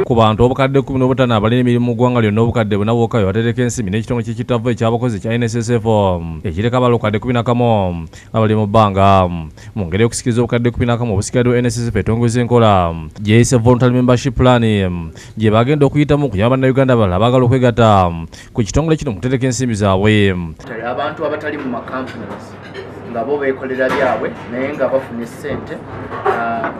ku bantu obukadde 15 abalina emirimu mu ggwanga lyonna obukadde buna bwokka bwe batereka ensimbi n'ekitongole ky'ekitavvu ekyabakozi kya NSSF ekireka abala obukadde 11 abali mu bbanga mu ngeri y'okusikiriza obukadde 11 obusigaddewo NSSF etongoza enkola gyeyise voluntary membership plan gye bagenda okuyitamu okuyamba bannayuganda abalala abaagala okwegatta ku kitongole kino mu kutereka ensimbi zaabwe. Abantu abatali mu makampanies nga bo beekolera byabwe naye nga bafuna ssente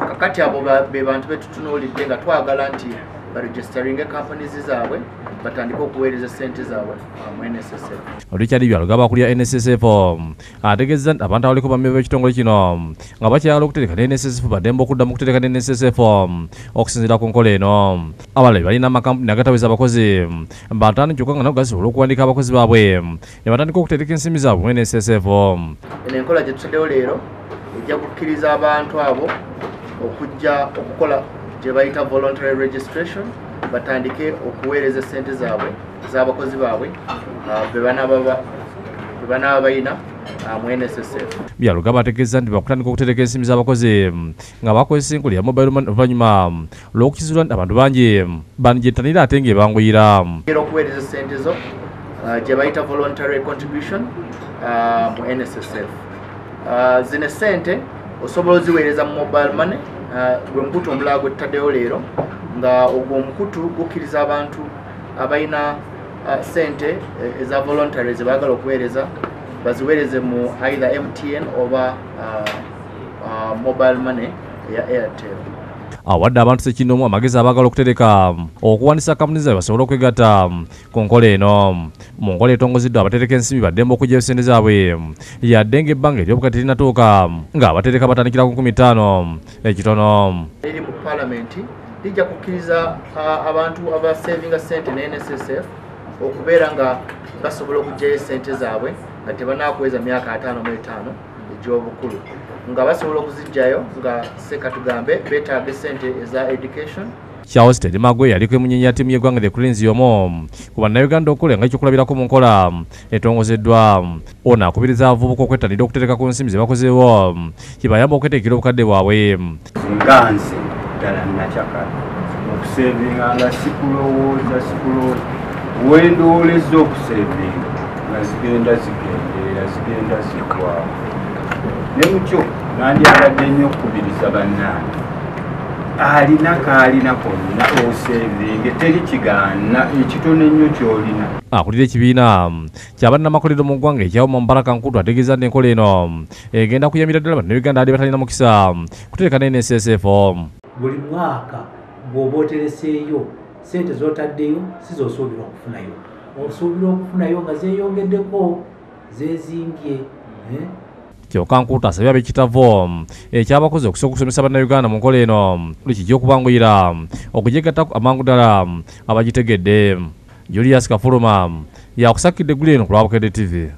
kakati abo be bantu betutunuulidde nga twagala nti baregistaringe companies zaabwe batandike okuweereza ssente zaabwe mu NSSF. Richard Byalugaba akulira NSSF ategeeza nti abantu abaliko bammemba b'ekitongole kino nga bakyagala okutereka ne NSSF baddembe okuddamu okutereka ne NSSF okusinziira ku nkola eno. Abalala balina amakampuni agataweza abakozi batandika kyokka nga nabo gasobola okuwandiika abakozi baabwe ne batandika okutereka ensimbi zaabwe mu NSSF. Eno enkola gye tutaddewo leero ejja kukkiriza abantu abo okujja okukola gye bayita voluntary registration batandike okuweereza ssente zaabwe z'abakozi baabwe be banaaba balina mu NSSF. Byalugaba ategeeza nti bakutandika okutereka ensimbi z'abakozi nga bakozesa enkola ya mobile money oluvannyuma lw'okukizuula nti abantu bangi banigyetanira ate ng'ebanguyira. Okuweereza ssente zo gye bayita voluntary contribution mu NSSF. Zino ssente osobola oziweereza mu mobile money gwe mukutu omulala gwe tutaddewo leero nga ogwo omukutu gukkiriza abantu abalina ssente eza voluntary ze baagala okuweereza baziweereze mu either MTN oba mobile money ya Airtel. Awadde abantu ssekinomu amagezi abaagala okutereka okuwandiisa kampuni zaabwe basobole okwegatta ku nkola eno. Mu nkola etongoziddwa abatereka ensimbi baddembe okuggyayo ssente zaabwe yadde ng'ebbanga ery'obukadde linnatuuka ng'abatereka batandikira ku 15 ekitono. Eri mu palamenti lijja kukkiriza abantu abasevinga ssente ne NSSF okubeera nga basobola okuggyayo ssente zaabwe nga tebanaakuweza myaka 55 egy'obukulu nga basobola okuziggyayo nga seka tugambe beetaaga ssente eza education. Charles Tedimagwe yaliko emunyenye ya ttiimu y'eggwanga The Cranes y'omu ku bannayuganda okukola nga ekyokulabirako mu nkola etongozeddwa. Ono akubiriza abavubuka okwettanira okutereka ku nsimbi ze bakozeewo kibayamba okweteekera obukadde bwabwe. Nga nze ddala nakyakala okusevinga nga sikulowooza wendooleza okusevinga nga zigenda zigwawo ne mukyo nandyagadde nnyo okukubiriza bannange alina kaalina konna osevinge teri kigaana ekitono ennyo ky'olina. Akulira ekibiina ky'abannamakolero mu ggwanga ekyawo mu Mbaraka Nkutu ategeeza nti enkola eno egenda kuyambira ddala bannayuganda ali batalina mukisa kutereka ne NSSF. Buli mwaka bw'oba otereseeyo ssente z'otaddeyo si z'osuubira okufunayo, osuubira okufunayo nga zeeyongeddeko zeezimbye. Kyokka Nkutu asabye ab'ekitavvu ekyabakozi okusobola okusomesa bannayuganda mu nkola eno buli kijja okubanguyira okugyegattako amangu ddala abagitegedde. Julius Kafuluma yakusakidde eggulu eno ku lwa Bukedde TV.